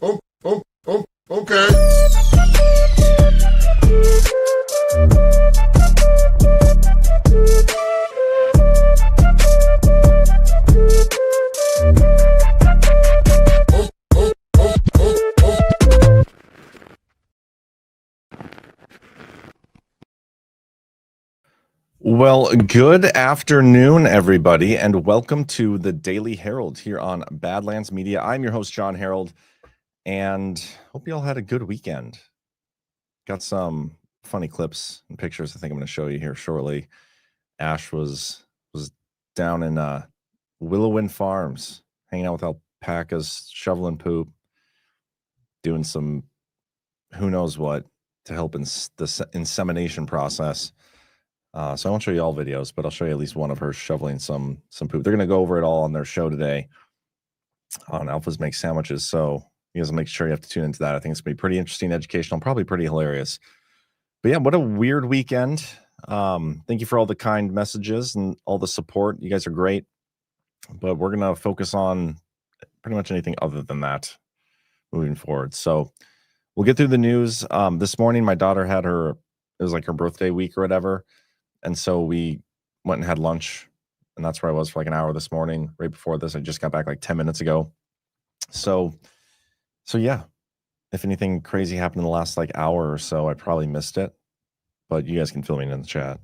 Okay. Well, good afternoon, everybody, and welcome to the Daily Herold here on Badlands Media. I'm your host, Jon Herold, and hope you all had a good weekend. Got some funny clips and pictures I think I'm going to show you here shortly. Ashe was down in Willow Wind Farms, hanging out with alpacas, shoveling poop, doing some who knows what to help in the insemination process. So I won't show you all videos, but I'll show you at least one of her shoveling some poop. They're going to go over it all on their show today on Alphas Make Sandwiches. So you guys will make sure you have to tune into that. I think it's going to be pretty interesting, educational, probably pretty hilarious. But yeah, what a weird weekend. Thank you for all the kind messages and all the support. You guys are great. But we're going to focus on pretty much anything other than that moving forward. So we'll get through the news. This morning, my daughter had it was like her birthday week or whatever. And so we went and had lunch, and that's where I was for like an hour this morning. Right before this, I just got back like 10 minutes ago. So yeah, if anything crazy happened in the last like hour or so, I probably missed it, but you guys can fill me in the chat.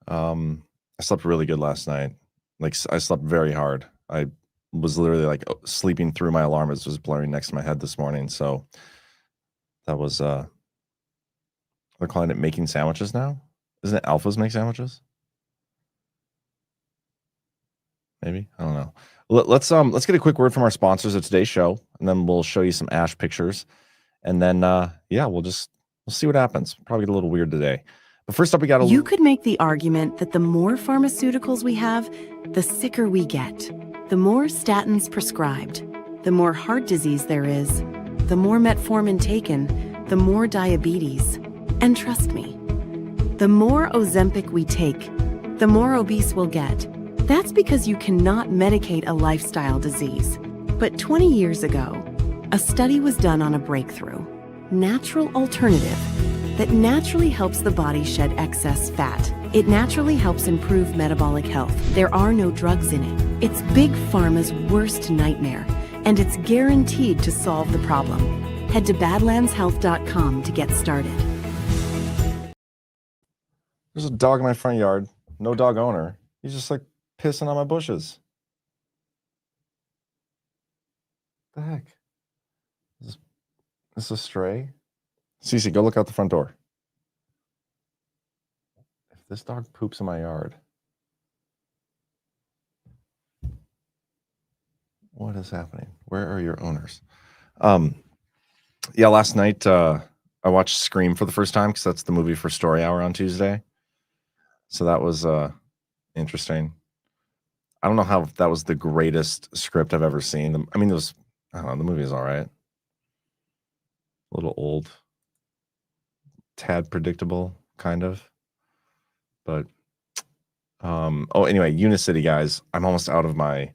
I slept really good last night. Like I slept very hard. I was literally like sleeping through my alarm. It was blaring next to my head this morning. So that was, they're calling it making sandwiches now. Isn't it Alphas Make Sandwiches? Maybe, I don't know. Let's get a quick word from our sponsors of today's show, and then we'll show you some Ashe pictures, and then yeah, we'll see what happens. Probably get a little weird today, but first up, we got You could make the argument that the more pharmaceuticals we have, the sicker we get. The more statins prescribed, the more heart disease there is, the more metformin taken, the more diabetes, and trust me, the more Ozempic we take, the more obese we'll get. That's because you cannot medicate a lifestyle disease. But 20 years ago, a study was done on a breakthrough, natural alternative that naturally helps the body shed excess fat. It naturally helps improve metabolic health. There are no drugs in it. It's Big Pharma's worst nightmare, and it's guaranteed to solve the problem. Head to badlandshealth.com to get started. There's a dog in my front yard. No dog owner. He's just like pissing on my bushes. What the heck? Is this a stray? Cece, go look out the front door. If this dog poops in my yard, what is happening? Where are your owners? Yeah, last night I watched Scream for the first time because that's the movie for Story Hour on Tuesday. So that was interesting. I don't know how that was the greatest script I've ever seen. I mean, it was, I don't know, the movie is all right. A little old, tad predictable, kind of. But, anyway, Unicity, guys. I'm almost out of my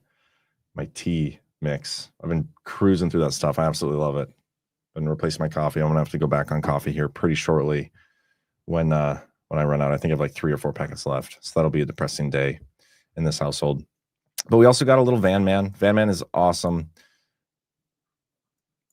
tea mix. I've been cruising through that stuff. I absolutely love it. Been replacing my coffee. I'm going to have to go back on coffee here pretty shortly when I run out. I think I have like 3 or 4 packets left. So that'll be a depressing day in this household. But we also got a little Van Man. Van Man is awesome.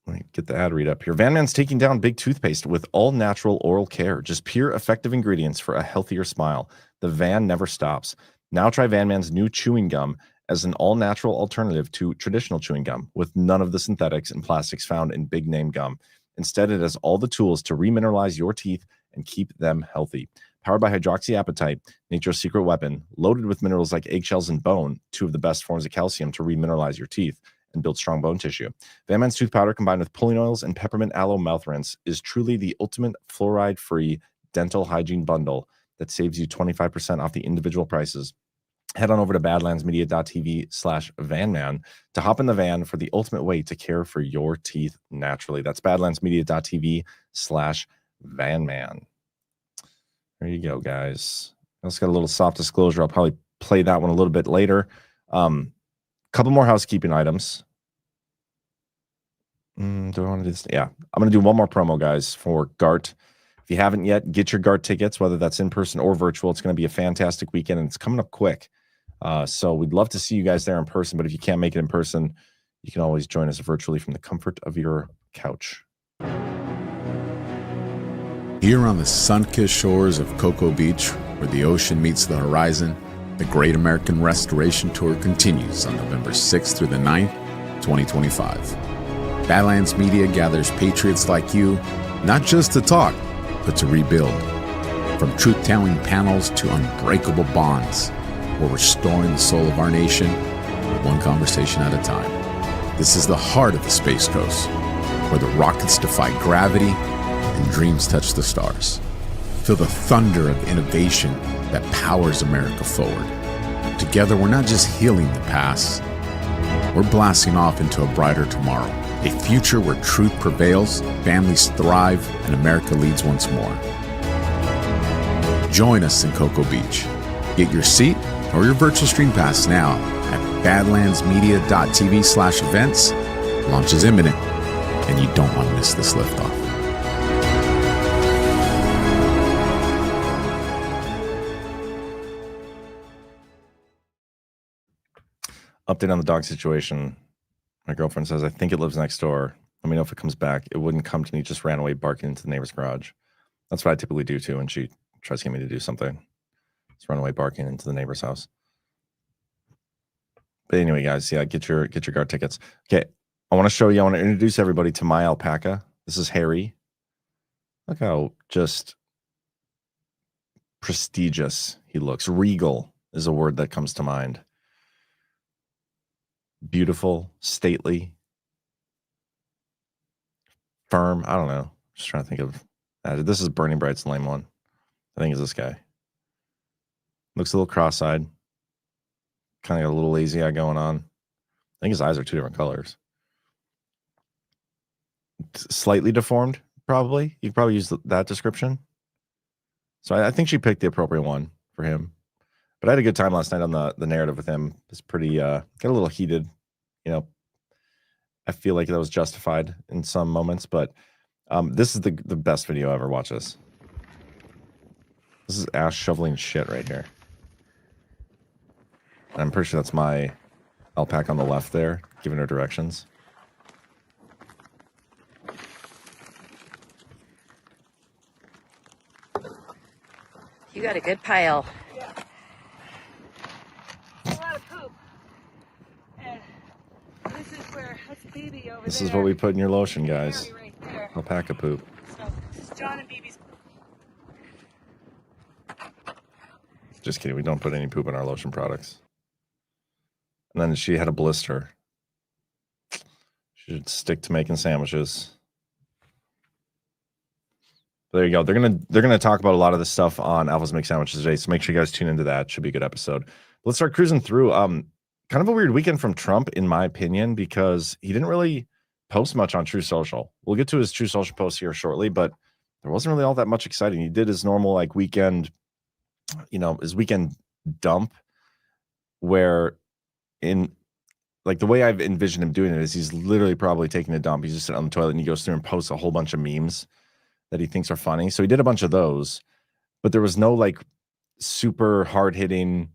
Let me get the ad read up here. Van Man's taking down big toothpaste with all natural oral care. Just pure effective ingredients for a healthier smile. The Van never stops. Now try Van Man's new chewing gum as an all-natural alternative to traditional chewing gum with none of the synthetics and plastics found in big name gum. Instead, it has all the tools to remineralize your teeth and keep them healthy. Powered by hydroxyapatite, nature's secret weapon, loaded with minerals like eggshells and bone, 2 of the best forms of calcium to remineralize your teeth and build strong bone tissue. Van Man's tooth powder combined with pulling oils and peppermint aloe mouth rinse is truly the ultimate fluoride-free dental hygiene bundle that saves you 25% off the individual prices. Head on over to badlandsmedia.tv/vanman to hop in the van for the ultimate way to care for your teeth naturally. That's badlandsmedia.tv/vanman. There you go, guys. Let's get a little soft disclosure. I'll probably play that one a little bit later. Couple more housekeeping items. Do I want to do this? Yeah, I'm going to do one more promo, guys, for GART. If you haven't yet, get your GART tickets, whether that's in person or virtual. It's going to be a fantastic weekend, and it's coming up quick. So we'd love to see you guys there in person, but if you can't make it in person, you can always join us virtually from the comfort of your couch. Here on the sun-kissed shores of Cocoa Beach, where the ocean meets the horizon, the Great American Restoration Tour continues on November 6th through the 9th, 2025. Badlands Media gathers patriots like you, not just to talk, but to rebuild. From truth-telling panels to unbreakable bonds, we're restoring the soul of our nation, one conversation at a time. This is the heart of the Space Coast, where the rockets defy gravity and dreams touch the stars. Feel the thunder of innovation that powers America forward. Together, we're not just healing the past, we're blasting off into a brighter tomorrow, a future where truth prevails, families thrive, and America leads once more. Join us in Cocoa Beach. Get your seat or your virtual stream pass now at badlandsmedia.tv/events. Launch is imminent, and you don't want to miss this liftoff. Update on the dog situation. My girlfriend says, I think it lives next door. Let me know if it comes back. It wouldn't come to me, just ran away barking into the neighbor's garage. That's what I typically do too when she tries to get me to do something. Just run away barking into the neighbor's house. But anyway, guys, yeah, get your GART tickets. Okay, I want to introduce everybody to my alpaca. This is Harry. Look how just prestigious he looks. Regal is a word that comes to mind. Beautiful, stately, firm. I don't know. Just trying to think of this is Burning Bright's lame one. I think it's this guy. Looks a little cross-eyed. Kind of got a little lazy eye going on. I think his eyes are two different colors. Slightly deformed, probably. You could probably use that description. So I think she picked the appropriate one for him. But I had a good time last night on the narrative with him. It's pretty, got a little heated. You know, I feel like that was justified in some moments, but this is the best video ever. Watch this. This is Ashe shoveling shit right here. And I'm pretty sure that's my alpaca on the left there, giving her directions. You got a good pile. Yeah. A lot of poop. And this is where, that's baby over This there. is what we put in your lotion, guys. Right there. Alpaca poop. So, this is John and BB's. Just kidding. We don't put any poop in our lotion products. And then she had a blister. She should stick to making sandwiches. There you go. They're gonna talk about a lot of this stuff on Alpha's Make Sandwiches today, so make sure you guys tune into that. Should be a good episode. Let's start cruising through. Kind of a weird weekend from Trump, in my opinion, because he didn't really post much on True Social. We'll get to his True Social post here shortly, but there wasn't really all that much exciting. He did his normal like weekend, his weekend dump, where in like the way I've envisioned him doing it is he's literally probably taking a dump. He's just sitting on the toilet and he goes through and posts a whole bunch of memes that he thinks are funny. So he did a bunch of those, but there was no like super hard-hitting,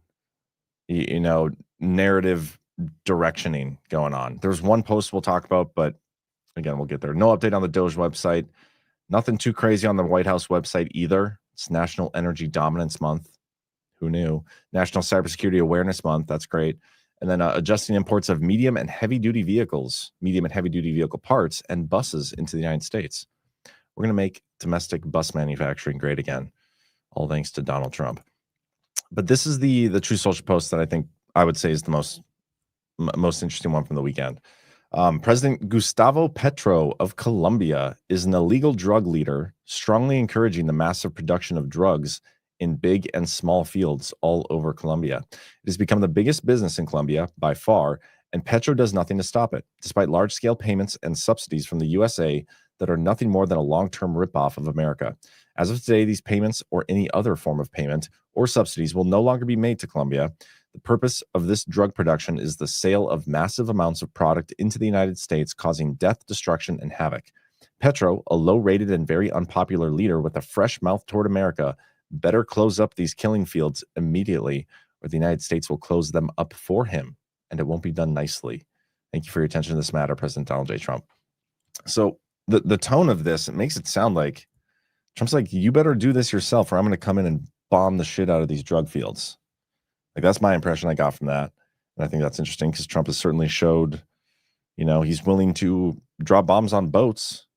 narrative directioning going on. There's one post we'll talk about, but again, we'll get there. No update on the Doge website. Nothing too crazy on the White House website either. It's National Energy Dominance Month. Who knew? National Cybersecurity Awareness Month. That's great. And then adjusting imports of medium and heavy-duty vehicle parts and buses into the United States. We're going to make domestic bus manufacturing great again, all thanks to Donald Trump. But this is the True Social post that I think I would say is the most interesting one from the weekend. President Gustavo Petro of Colombia is an illegal drug leader, strongly encouraging the massive production of drugs in big and small fields all over Colombia. It has become the biggest business in Colombia by far, and Petro does nothing to stop it, despite large-scale payments and subsidies from the USA that are nothing more than a long-term ripoff of America. As of today, these payments or any other form of payment or subsidies will no longer be made to Colombia. The purpose of this drug production is the sale of massive amounts of product into the United States, causing death, destruction, and havoc. Petro, a low-rated and very unpopular leader with a fresh mouth toward America, better close up these killing fields immediately, or the United States will close them up for him, and it won't be done nicely. Thank you for your attention to this matter, President Donald J. Trump. So the tone of this, it makes it sound like Trump's like, you better do this yourself, or I'm going to come in and bomb the shit out of these drug fields. Like, that's my impression I got from that. And I think that's interesting because Trump has certainly showed, he's willing to drop bombs on boats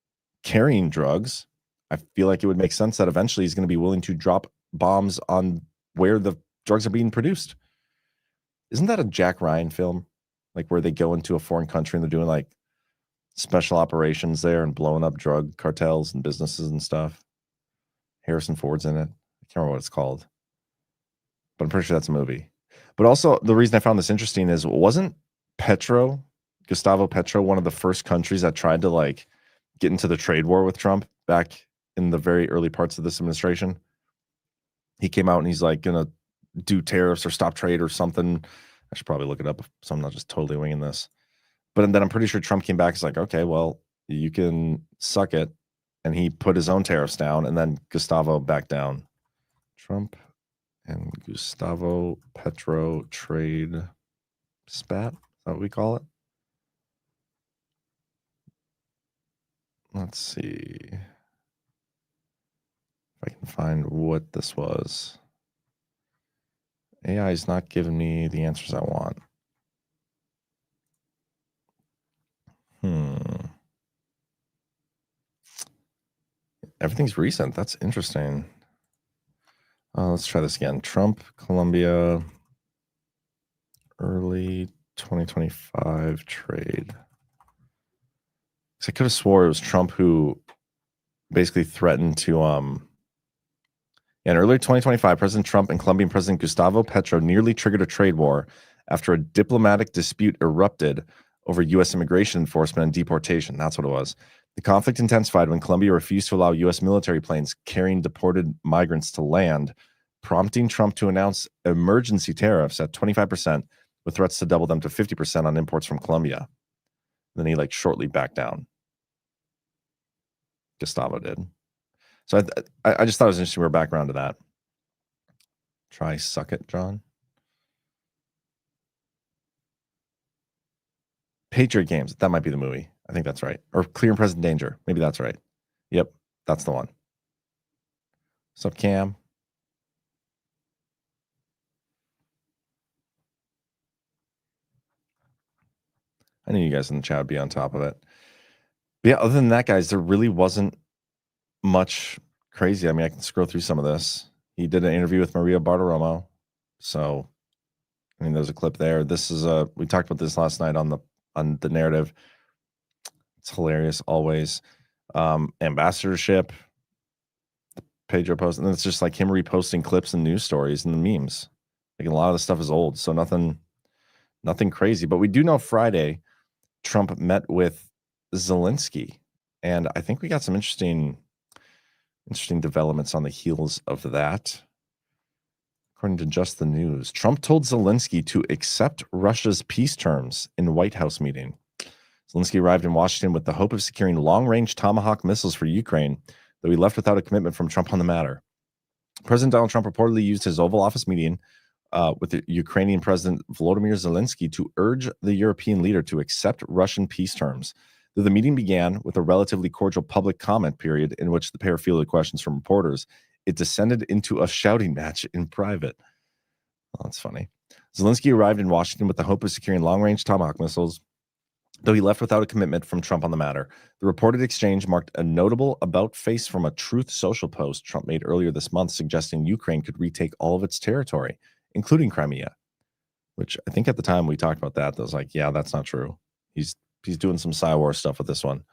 carrying drugs. I feel like it would make sense that eventually he's going to be willing to drop bombs on where the drugs are being produced. Isn't that a Jack Ryan film? Like, where they go into a foreign country and they're doing like special operations there and blowing up drug cartels and businesses and stuff. Harrison Ford's in it. I can't remember what it's called, but I'm pretty sure that's a movie. But also, the reason I found this interesting is, wasn't Gustavo Petro, one of the first countries that tried to like get into the trade war with Trump back in the very early parts of this administration? He came out and he's like gonna do tariffs or stop trade or something. I should probably look it up so I'm not just totally winging this. But then I'm pretty sure Trump came back and was like, okay, well, you can suck it. And he put his own tariffs down, and then Gustavo backed down. Trump and Gustavo Petro trade spat. Is that what we call it? Let's see if I can find what this was. AI is not giving me the answers I want. Everything's recent. That's interesting. Let's try this again. Trump, Colombia, early 2025 trade. I could have swore it was Trump who basically threatened to in early 2025, President Trump and Colombian President Gustavo Petro nearly triggered a trade war after a diplomatic dispute erupted over U.S. immigration enforcement and deportation. That's what it was. The conflict intensified when Colombia refused to allow U.S. military planes carrying deported migrants to land, prompting Trump to announce emergency tariffs at 25%, with threats to double them to 50% on imports from Colombia. Then he shortly backed down. Gustavo did. So I just thought it was interesting. We're back around to that. Try Suck It, John. Patriot Games. That might be the movie. I think that's right. Or Clear and Present Danger. Maybe that's right. Yep, that's the one. What's up, Cam? I knew you guys in the chat would be on top of it. But yeah, other than that, guys, there really wasn't much crazy. I mean, I can scroll through some of this. He did an interview with Maria Bartiromo. So, I mean, there's a clip there. This is we talked about this last night on the narrative. It's hilarious, always. Ambassadorship, Pedro post, and then it's just like him reposting clips and news stories and the memes. Like, a lot of the stuff is old, so nothing crazy. But we do know Friday, Trump met with Zelensky, and I think we got some interesting developments on the heels of that. According to Just the News, Trump told Zelensky to accept Russia's peace terms in White House meeting. Zelensky arrived in Washington with the hope of securing long-range Tomahawk missiles for Ukraine, though he left without a commitment from Trump on the matter. President Donald Trump reportedly used his Oval Office meeting with the Ukrainian President Volodymyr Zelensky to urge the European leader to accept Russian peace terms. Though the meeting began with a relatively cordial public comment period in which the pair fielded questions from reporters, it descended into a shouting match in private. Oh, that's funny. Zelensky arrived in Washington with the hope of securing long-range Tomahawk missiles, though he left without a commitment from Trump on the matter. The reported exchange marked a notable about-face from a Truth Social post Trump made earlier this month, suggesting Ukraine could retake all of its territory, including Crimea, which I think at the time we talked about that. I was like, yeah, that's not true. He's doing some Psywar stuff with this one.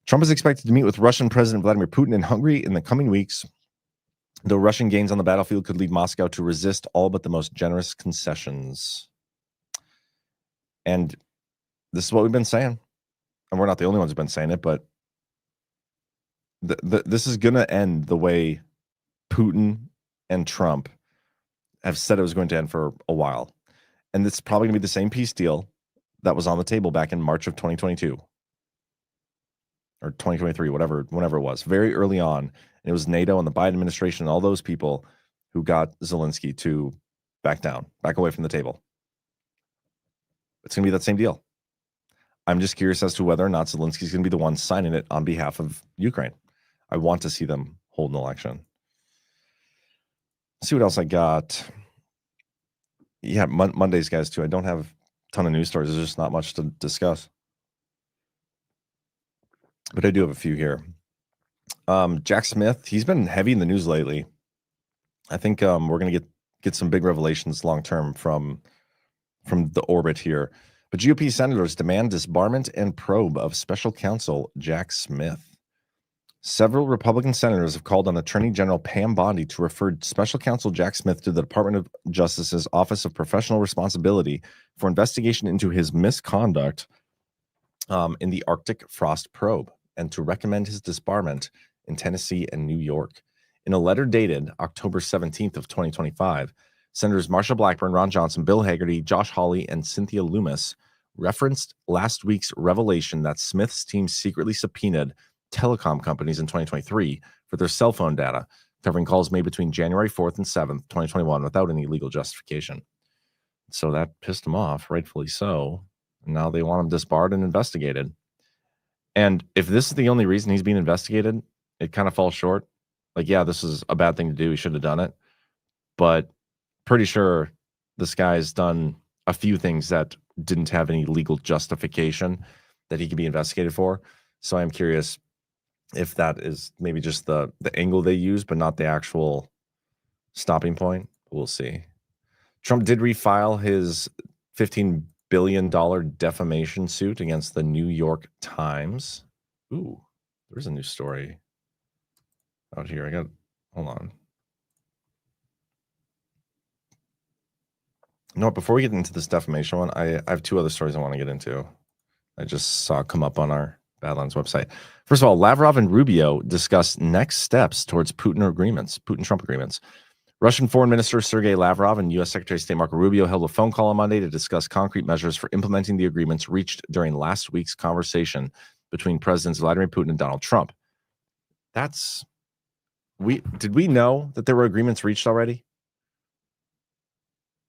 Trump is expected to meet with Russian President Vladimir Putin in Hungary in the coming weeks, though Russian gains on the battlefield could lead Moscow to resist all but the most generous concessions. And this is what we've been saying. And we're not the only ones who've been saying it, but this is going to end the way Putin and Trump have said it was going to end for a while. And it's probably going to be the same peace deal that was on the table back in March of 2022 or 2023, whenever it was, very early on. And it was NATO and the Biden administration and all those people who got Zelensky to back down, back away from the table. It's going to be that same deal. I'm just curious as to whether or not Zelensky's going to be the one signing it on behalf of Ukraine. I want to see them hold an election. Let's see what else I got. Yeah, Mondays, guys, too. I don't have a ton of news stories. There's just not much to discuss. But I do have a few here. Jack Smith, he's been heavy in the news lately. I think we're going to get some big revelations long-term from the orbit here. But GOP senators demand disbarment and probe of special counsel Jack Smith. Several Republican senators have called on Attorney General Pam Bondi to refer Special Counsel Jack Smith to the Department of Justice's Office of Professional Responsibility for investigation into his misconduct in the Arctic Frost probe and to recommend his disbarment in Tennessee and New York. In a letter dated October 17th of 2025, Senators Marsha Blackburn, Ron Johnson, Bill Hagerty, Josh Hawley, and Cynthia Loomis referenced last week's revelation that Smith's team secretly subpoenaed telecom companies in 2023 for their cell phone data, covering calls made between January 4th and 7th, 2021, without any legal justification. So that pissed him off, rightfully so. Now they want him disbarred and investigated. And if this is the only reason he's being investigated, it kind of falls short. Like, yeah, this is a bad thing to do. He should have done it. But pretty sure this guy's done a few things that didn't have any legal justification that he could be investigated for. So I'm curious if that is maybe just the angle they use, but not the actual stopping point. We'll see. Trump did refile his $15 billion defamation suit against the New York Times. Ooh, there's a new story out here. Hold on. No, before we get into this defamation one, I have two other stories I want to get into. I just saw come up on our Badlands website. First of all, Lavrov and Rubio discussed next steps towards Putin-Trump agreements. Russian Foreign Minister Sergei Lavrov and U.S. Secretary of State Marco Rubio held a phone call on Monday to discuss concrete measures for implementing the agreements reached during last week's conversation between Presidents Vladimir Putin and Donald Trump. Did we know that there were agreements reached already?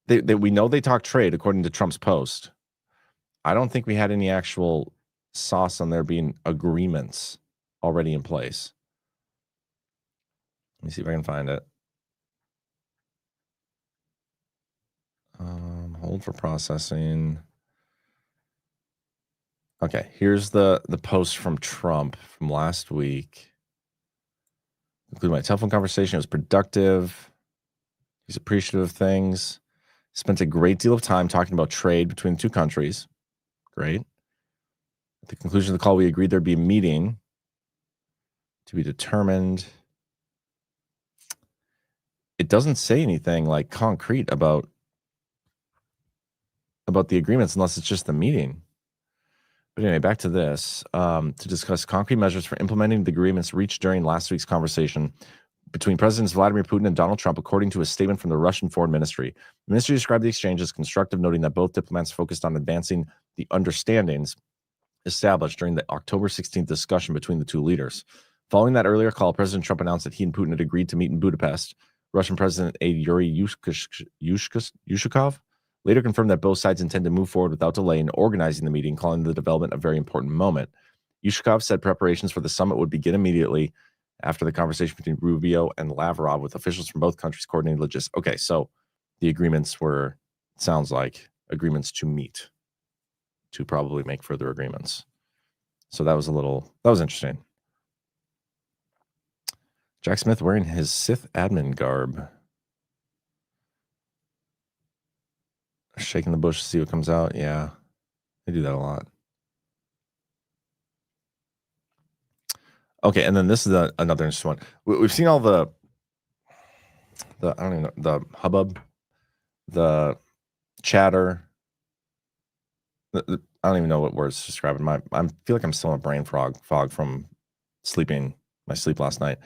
We know they talked trade, according to Trump's post. I don't think we had any actual sauce on there being agreements already in place. Let me see if I can find it. Hold for processing. Okay, here's the post from Trump from last week. Including my telephone conversation. It was productive. He's appreciative of things. Spent a great deal of time talking about trade between the two countries. Great. At the conclusion of the call, we agreed there'd be a meeting to be determined. It doesn't say anything like concrete about the agreements unless it's just the meeting. But anyway, back to this. To discuss concrete measures for implementing the agreements reached during last week's conversation between Presidents Vladimir Putin and Donald Trump, according to a statement from the Russian Foreign Ministry. The ministry described the exchange as constructive, noting that both diplomats focused on advancing the understandings established during the October 16th discussion between the two leaders. Following that earlier call, President Trump announced that he and Putin had agreed to meet in Budapest. Russian President Yuri Yushkov later confirmed that both sides intend to move forward without delay in organizing the meeting, calling the development a very important moment. Yushkov said preparations for the summit would begin immediately after the conversation between Rubio and Lavrov, with officials from both countries coordinating logistics. Okay, so the agreements were, sounds like, agreements to meet, to probably make further agreements. So that was interesting. Jack Smith wearing his Sith admin garb. Shaking the bush to see what comes out. Yeah, they do that a lot. Okay, and then this is another interesting one. We've seen all the I don't even know, the hubbub, the chatter. I don't even know what words to describe it. I feel like I'm still in a brain fog from my sleep last night.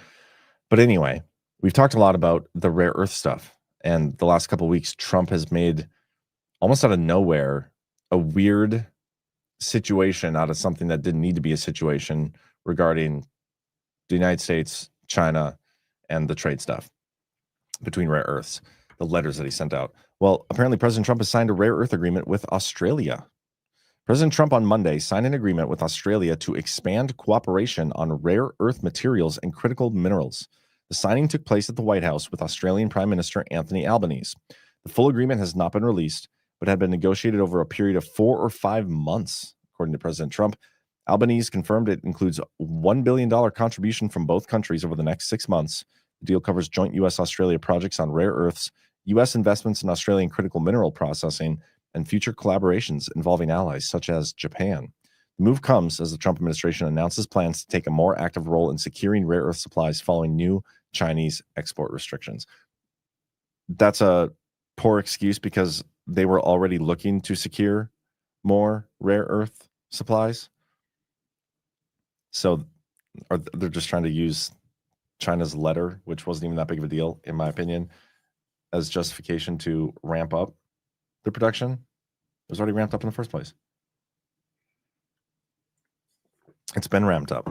But anyway, we've talked a lot about the rare earth stuff And the last couple of weeks, Trump has made almost out of nowhere a weird situation out of something that didn't need to be a situation regarding the United States, China, and the trade stuff between rare earths, the letters that he sent out. Well, apparently President Trump has signed a rare earth agreement with Australia. President Trump on Monday signed an agreement with Australia to expand cooperation on rare earth materials and critical minerals. The signing took place at the White House with Australian Prime Minister Anthony Albanese. The full agreement has not been released, but had been negotiated over a period of 4 or 5 months, according to President Trump. Albanese confirmed it includes a $1 billion contribution from both countries over the next 6 months. The deal covers joint U.S.-Australia projects on rare earths, U.S. investments in Australian critical mineral processing, and future collaborations involving allies such as Japan. The move comes as the Trump administration announces plans to take a more active role in securing rare earth supplies following new Chinese export restrictions. That's a poor excuse because they were already looking to secure more rare earth supplies. So they're just trying to use China's letter, which wasn't even that big of a deal, in my opinion, as justification to ramp up the production. It was already ramped up in the first place. It's been ramped up.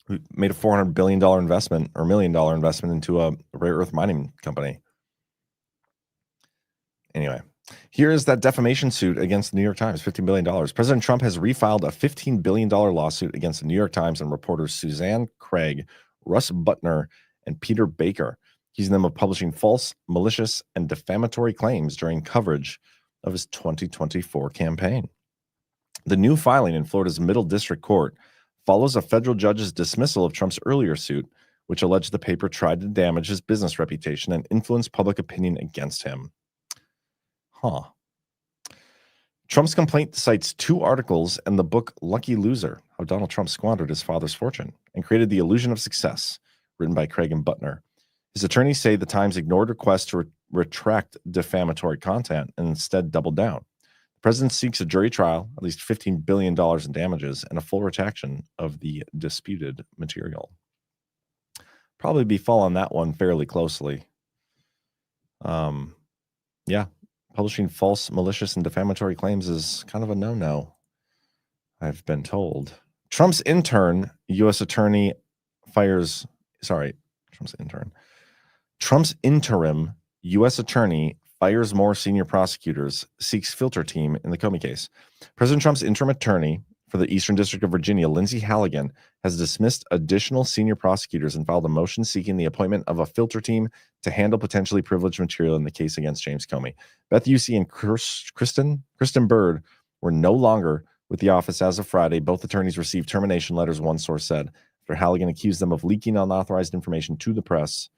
We made a $400 billion investment or $1 million investment into a rare earth mining company. Anyway, here is that defamation suit against the New York Times, $15 billion. President Trump has refiled a $15 billion lawsuit against the New York Times and reporters Suzanne Craig, Russ Butner, and Peter Baker, accusing them of publishing false, malicious, and defamatory claims during coverage of his 2024 campaign. The new filing in Florida's Middle District Court follows a federal judge's dismissal of Trump's earlier suit, which alleged the paper tried to damage his business reputation and influence public opinion against him. Trump's complaint cites 2 articles and the book Lucky Loser, How Donald Trump Squandered His Father's Fortune and Created the Illusion of Success, written by Craig and Butner. His attorneys say the Times ignored requests to retract defamatory content and instead doubled down. The president seeks a jury trial, at least $15 billion in damages, and a full retraction of the disputed material. Probably be following that one fairly closely. Yeah. Publishing false, malicious, and defamatory claims is kind of a no-no, I've been told. Trump's interim U.S. attorney fires more senior prosecutors, seeks filter team in the Comey case. President Trump's interim attorney for the Eastern District of Virginia, Lindsey Halligan, has dismissed additional senior prosecutors and filed a motion seeking the appointment of a filter team to handle potentially privileged material in the case against James Comey. Beth Usey and Kristen Bird were no longer with the office as of Friday. Both attorneys received termination letters, one source said, after Halligan accused them of leaking unauthorized information to the press.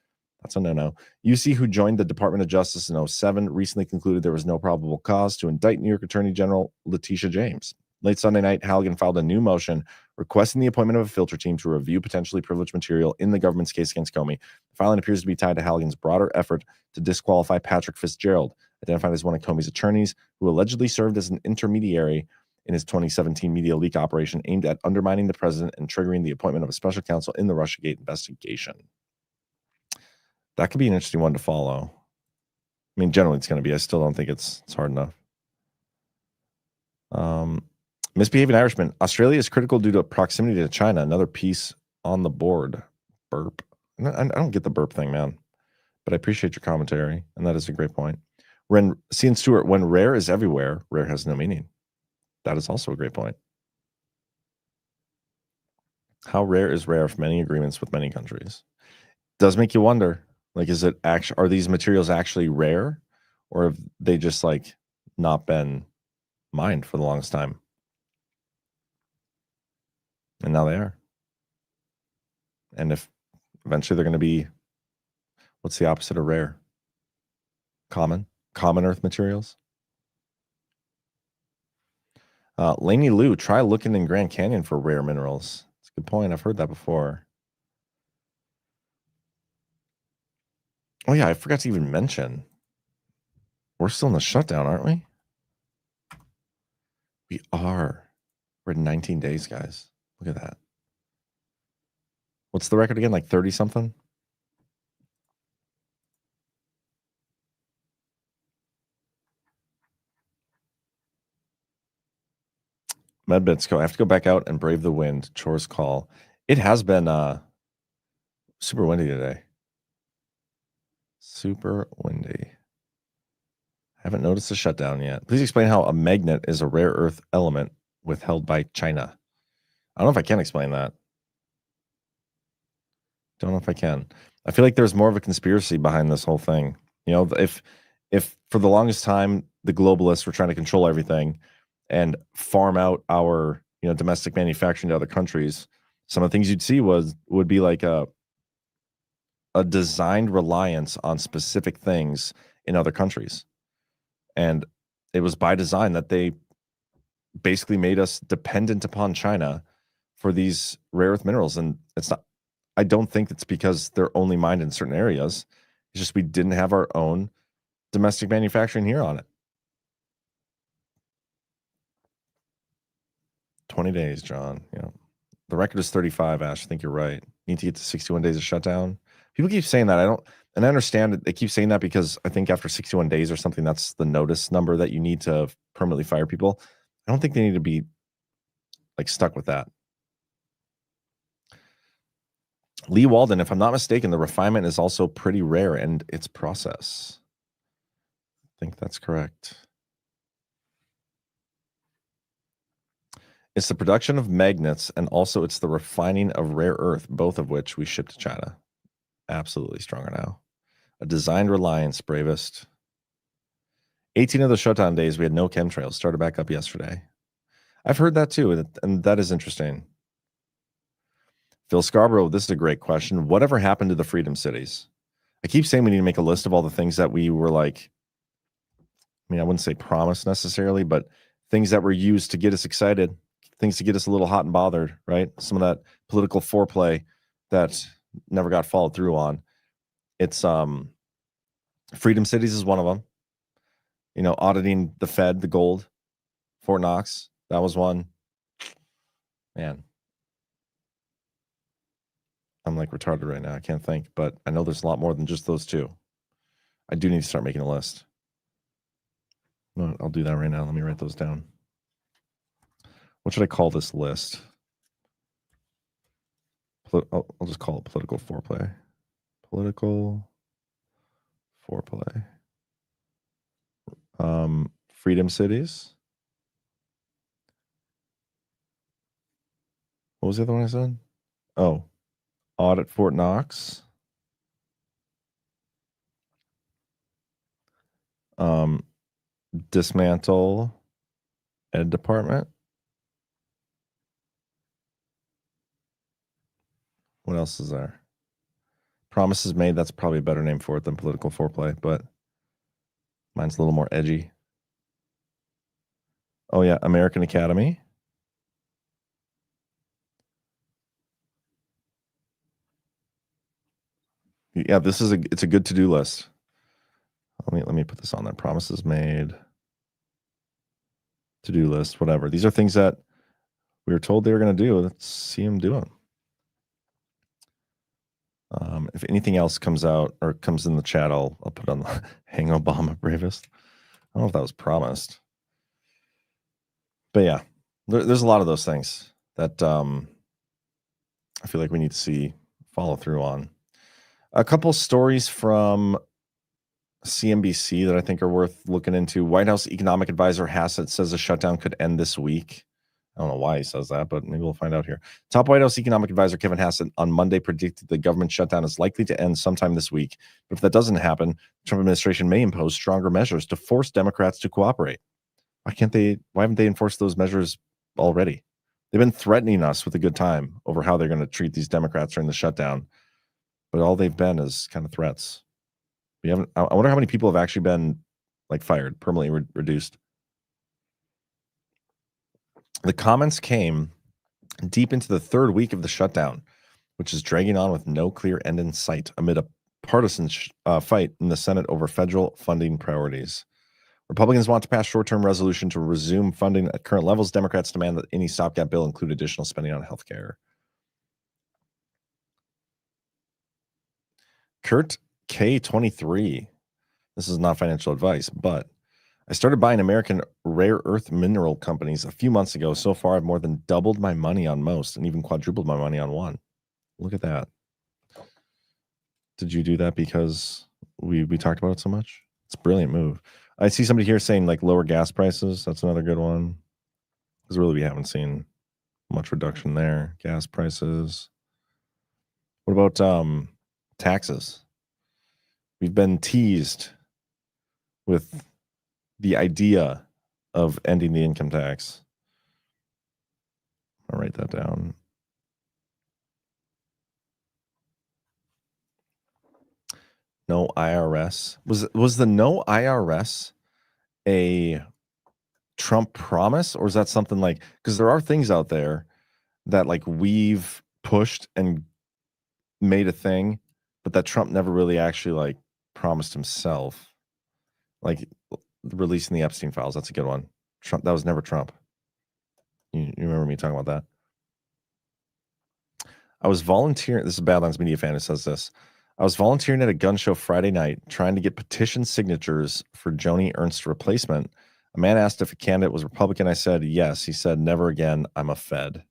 That's a no-no. Usey, who joined the Department of Justice in 2007, recently concluded there was no probable cause to indict New York Attorney General Letitia James. Late Sunday night, Halligan filed a new motion requesting the appointment of a filter team to review potentially privileged material in the government's case against Comey. The filing appears to be tied to Halligan's broader effort to disqualify Patrick Fitzgerald, identified as one of Comey's attorneys, who allegedly served as an intermediary in his 2017 media leak operation aimed at undermining the president and triggering the appointment of a special counsel in the Russiagate investigation. That could be an interesting one to follow. I mean, generally it's going to be. I still don't think it's hard enough. Misbehaving Irishman. Australia is critical due to proximity to China. Another piece on the board. Burp. I don't get the burp thing, man. But I appreciate your commentary, and that is a great point. Cian Stewart, when rare is everywhere, rare has no meaning. That is also a great point. How rare is rare for many agreements with many countries? Does make you wonder, like, are these materials actually rare, or have they just like not been mined for the longest time? And now they are. And if eventually they're going to be, what's the opposite of rare? Common earth materials. Lainey Lou, try looking in Grand Canyon for rare minerals. That's a good point. I've heard that before. Oh yeah, I forgot to even mention. We're still in the shutdown, aren't we? We are. We're at 19 days, guys. Look at that. What's the record again? Like 30 something? Medbits go. I have to go back out and brave the wind. Chores call. It has been super windy today. Super windy. Haven't noticed a shutdown yet. Please explain how a magnet is a rare earth element withheld by China. I don't know if I can explain that. Don't know if I can. I feel like there's more of a conspiracy behind this whole thing. You know, if for the longest time the globalists were trying to control everything and farm out our, you know, domestic manufacturing to other countries, some of the things you'd see would be like a designed reliance on specific things in other countries. And it was by design that they basically made us dependent upon China for these rare earth minerals. And it's not, I don't think it's because they're only mined in certain areas. It's just we didn't have our own domestic manufacturing here on it. 20 days, John. You know, the record is 35, Ash. I think you're right. Need to get to 61 days of shutdown. People keep saying that. I understand it. They keep saying that because I think after 61 days or something, that's the notice number that you need to permanently fire people. I don't think they need to be like stuck with that. Lee Walden, if I'm not mistaken, the refinement is also pretty rare in its process. I think that's correct. It's the production of magnets, and also it's the refining of rare earth, both of which we ship to China. Absolutely stronger now. A designed reliance, bravest. 18 of the shutdown days, we had no chemtrails. Started back up yesterday. I've heard that too, and that is interesting. Phil Scarborough, this is a great question. Whatever happened to the freedom cities? I keep saying we need to make a list of all the things that we were like, I mean, I wouldn't say promised necessarily, but things that were used to get us excited, things to get us a little hot and bothered, right? Some of that political foreplay that never got followed through on. It's freedom cities is one of them. You know, auditing the Fed, the gold, Fort Knox, that was one. Man, I'm like retarded right now. I can't think, but I know there's a lot more than just those two. I do need to start making a list. No, I'll do that right now. Let me write those down. What should I call this list? I'll just call it political foreplay. Political foreplay. Freedom cities. What was the other one I said? Oh, audit Fort Knox. Dismantle Ed Department. What else is there? Promises made. That's probably a better name for it than political foreplay, but mine's a little more edgy. Oh yeah, American Academy. Yeah, it's a good to-do list. Let me put this on there. Promises made. To-do list, whatever. These are things that we were told they were going to do. Let's see them do them. If anything else comes out or comes in the chat, I'll put on the hang Obama bravest. I don't know if that was promised. But yeah, there's a lot of those things that I feel like we need to see follow through on. A couple stories from CNBC that I think are worth looking into. White House economic advisor Hassett says a shutdown could end this week. I don't know why he says that, but maybe we'll find out here. Top White House economic advisor Kevin Hassett on Monday predicted the government shutdown is likely to end sometime this week. But if that doesn't happen, the Trump administration may impose stronger measures to force Democrats to cooperate. Why haven't they enforced those measures already? They've been threatening us with a good time over how they're going to treat these Democrats during the shutdown. But all they've been is kind of threats. I wonder how many people have actually been like fired, permanently reduced. The comments came deep into the third week of the shutdown, which is dragging on with no clear end in sight amid a partisan fight in the Senate over federal funding priorities. Republicans want to pass short-term resolution to resume funding at current levels. Democrats demand that any stopgap bill include additional spending on health care. Kurt K23. This is not financial advice, but I started buying American rare earth mineral companies a few months ago. So far, I've more than doubled my money on most and even quadrupled my money on one. Look at that. Did you do that because we talked about it so much? It's a brilliant move. I see somebody here saying like lower gas prices. That's another good one. Because really we haven't seen much reduction there. Gas prices. What about taxes? We've been teased with the idea of ending the income tax. I'll write that down. No IRS. Was the no IRS a Trump promise, or is that something like, because there are things out there that like we've pushed and made a thing, but that Trump never really actually like promised himself, like releasing the Epstein files. That's a good one. Trump, that was never Trump. You remember me talking about that? I was volunteering. This is a Badlands Media fan who says this. I was volunteering at a gun show Friday night, trying to get petition signatures for Joni Ernst's replacement. A man asked if a candidate was Republican. I said, yes. He said, never again. I'm a Fed.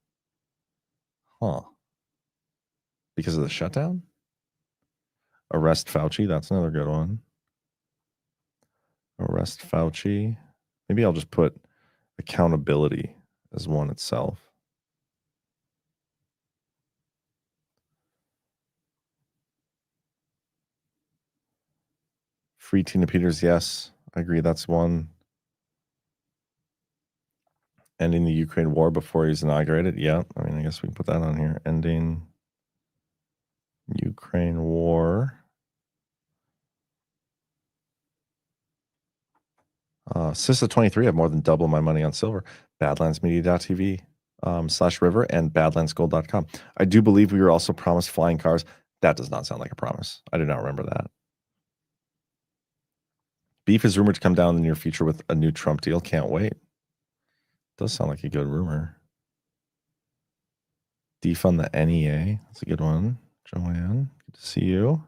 Huh. Because of the shutdown? Arrest Fauci. That's another good one. Arrest Fauci. Maybe I'll just put accountability as one itself. Free Tina Peters. Yes, I agree. That's one. Ending the Ukraine war before he's inaugurated. Yeah, I mean, I guess we can put that on here. Ending Ukraine war. Sissa23, I have more than double my money on silver. Badlandsmedia.tv /river and badlandsgold.com. I do believe we were also promised flying cars. That does not sound like a promise. I do not remember that. Beef is rumored to come down in the near future with a new Trump deal. Can't wait. Does sound like a good rumor. Defund the NEA. That's a good one. Joanne, good to see you.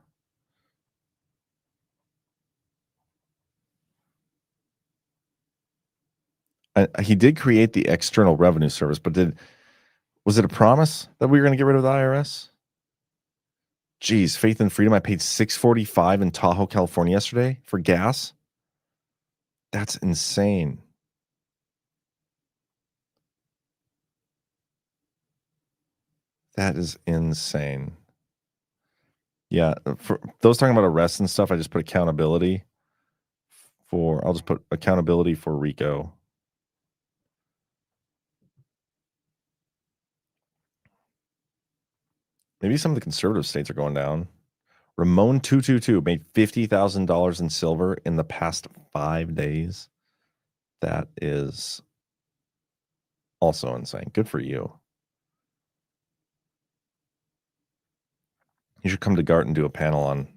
He did create the External Revenue Service, but was it a promise that we were going to get rid of the IRS? Geez, Faith and Freedom. I paid $6.45 in Tahoe, California yesterday for gas. That's insane. That is insane. Yeah, for those talking about arrests and stuff, I just put accountability for, I'll just put accountability for Rico. Maybe some of the conservative states are going down. Ramon 222 made $50,000 in silver in the past 5 days. That is also insane. Good for you. You should come to Gart and do a panel on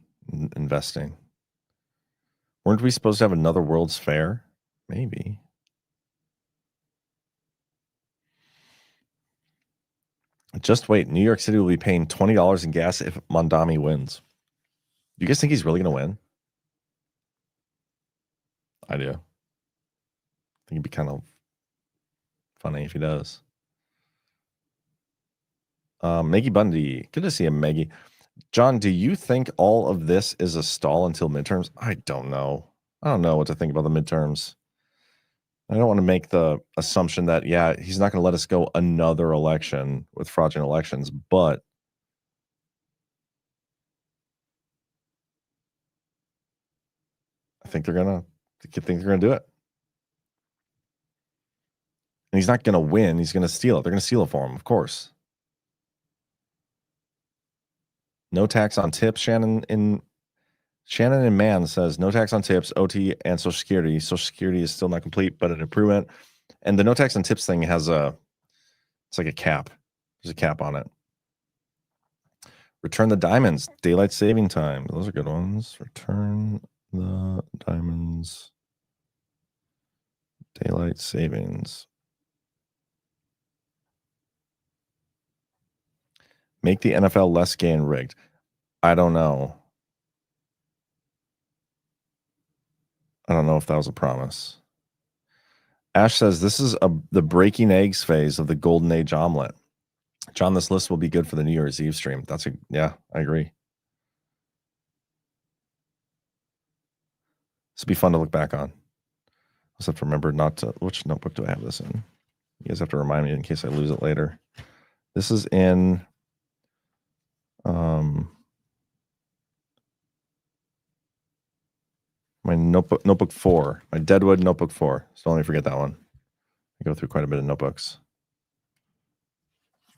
investing. Weren't we supposed to have another World's Fair? Maybe. Just wait. New York City will be paying $20 in gas if Mondami wins. Do you guys think he's really going to win? I do. I think it'd be kind of funny if he does. Maggie Bundy. Good to see him, Maggie. John, do you think all of this is a stall until midterms? I don't know. I don't know what to think about the midterms. I don't want to make the assumption that, yeah, he's not going to let us go another election with fraudulent elections, but I think they're going to do it. And he's not going to win. He's going to steal it. They're going to steal it for him, of course. No tax on tips. Shannon and Mann says no tax on tips, OT, and Social Security. Social Security is still not complete, but an improvement. And the no tax on tips thing has it's like a cap. There's a cap on it. Return the diamonds. Daylight saving time. Those are good ones. Return the diamonds. Daylight savings. Make the NFL less gay and rigged. I don't know. I don't know if that was a promise. Ashe says this is the breaking eggs phase of the golden age omelet. John, this list will be good for the New Year's Eve stream. Yeah, I agree. This will be fun to look back on. I just have to remember which notebook do I have this in? You guys have to remind me in case I lose it later. This is in my notebook 4, my Deadwood notebook 4. So don't let me forget that one. I go through quite a bit of notebooks.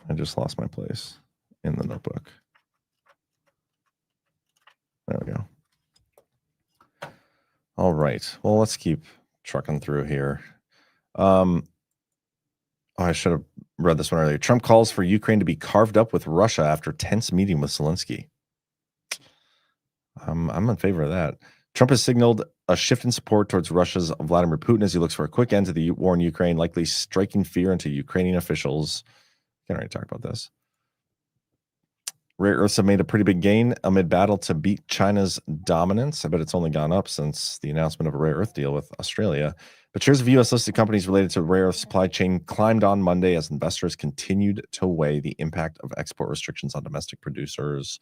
I just lost my place in the notebook. There we go. All right. Well, let's keep trucking through here. I should have read this one earlier. Trump calls for Ukraine to be carved up with Russia after tense meeting with Zelensky. I'm in favor of that. Trump has signaled a shift in support towards Russia's Vladimir Putin as he looks for a quick end to the war in Ukraine, likely striking fear into Ukrainian officials. Can't already talk about this. Rare earths have made a pretty big gain amid battle to beat China's dominance. I bet it's only gone up since the announcement of a rare earth deal with Australia. But shares of U.S. listed companies related to the rare earth supply chain climbed on Monday as investors continued to weigh the impact of export restrictions on domestic producers.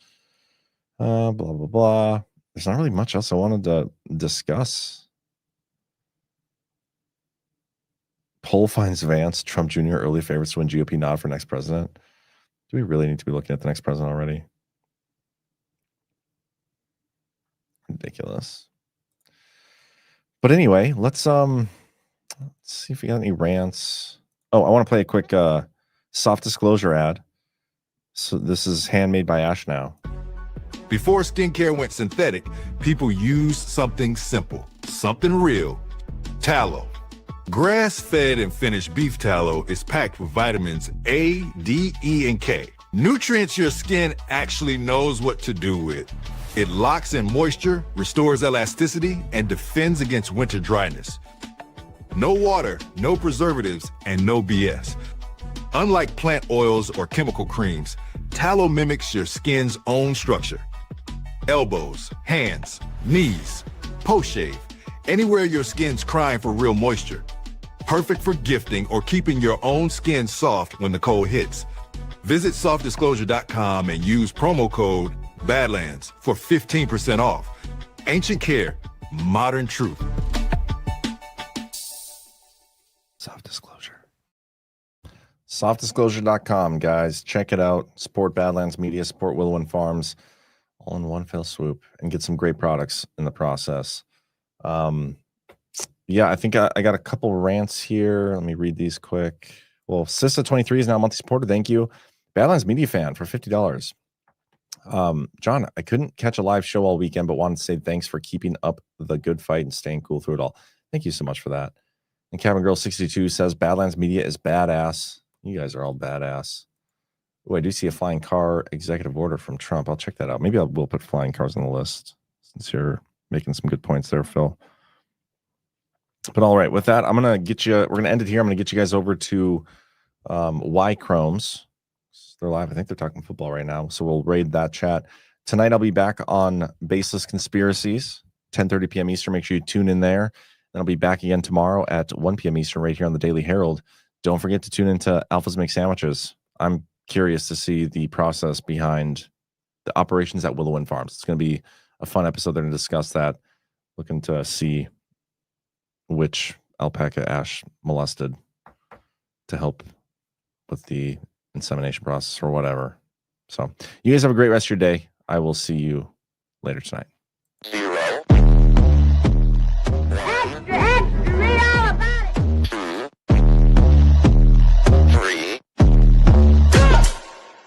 Blah, blah, blah. There's not really much else I wanted to discuss. Poll finds Vance, Trump Jr. early favorites to win GOP nod for next president. Do we really need to be looking at the next president already? Ridiculous. But anyway, let's see if we got any rants. Oh, I want to play a quick soft disclosure ad. So this is handmade by Ashe now. Before skincare went synthetic, people used something simple, something real. Tallow. Grass-fed and finished beef tallow is packed with vitamins A, D, E, and K. Nutrients your skin actually knows what to do with. It locks in moisture, restores elasticity, and defends against winter dryness. No water, no preservatives, and no BS. Unlike plant oils or chemical creams, tallow mimics your skin's own structure. Elbows, hands, knees, post-shave, anywhere your skin's crying for real moisture. Perfect for gifting or keeping your own skin soft when the cold hits. Visit softdisclosure.com and use promo code Badlands for 15% off. Ancient care, modern truth. Soft disclosure. Softdisclosure.com, guys. Check it out. Support Badlands Media, support Willow Wind Farms, all in one fell swoop, and get some great products in the process. Yeah, I think I got a couple rants here. Let me read these quick. Well, Sissa23 is now a monthly supporter. Thank you. Badlands Media fan for $50. John, I couldn't catch a live show all weekend, but wanted to say thanks for keeping up the good fight and staying cool through it all. Thank you so much for that. And Cabin Girl 62 says Badlands Media is badass. You guys are all badass. Oh, I do see a flying car executive order from Trump. I'll check that out. Maybe we'll put flying cars on the list since you're making some good points there, Phil. But all right, with that, we're going to end it here. I'm going to get you guys over to Y Chromes. They're live. I think they're talking football right now. So we'll raid that chat. Tonight, I'll be back on Baseless Conspiracies, 10:30 p.m. Eastern. Make sure you tune in there. Then I'll be back again tomorrow at 1 p.m. Eastern right here on the Daily Herold. Don't forget to tune into Alphas Make Sandwiches. I'm curious to see the process behind the operations at Willow Wind Farms. It's going to be a fun episode. They're going to discuss that. Looking to see which alpaca Ashe molested to help with the insemination process or whatever. So you guys have a great rest of your day. I will see you later tonight.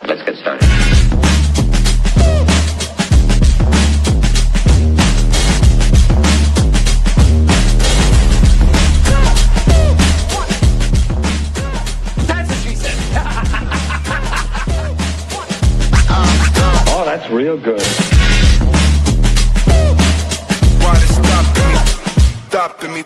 Let's get started. That's what she said. Oh, that's real good. Why they stopping me? Stopping me.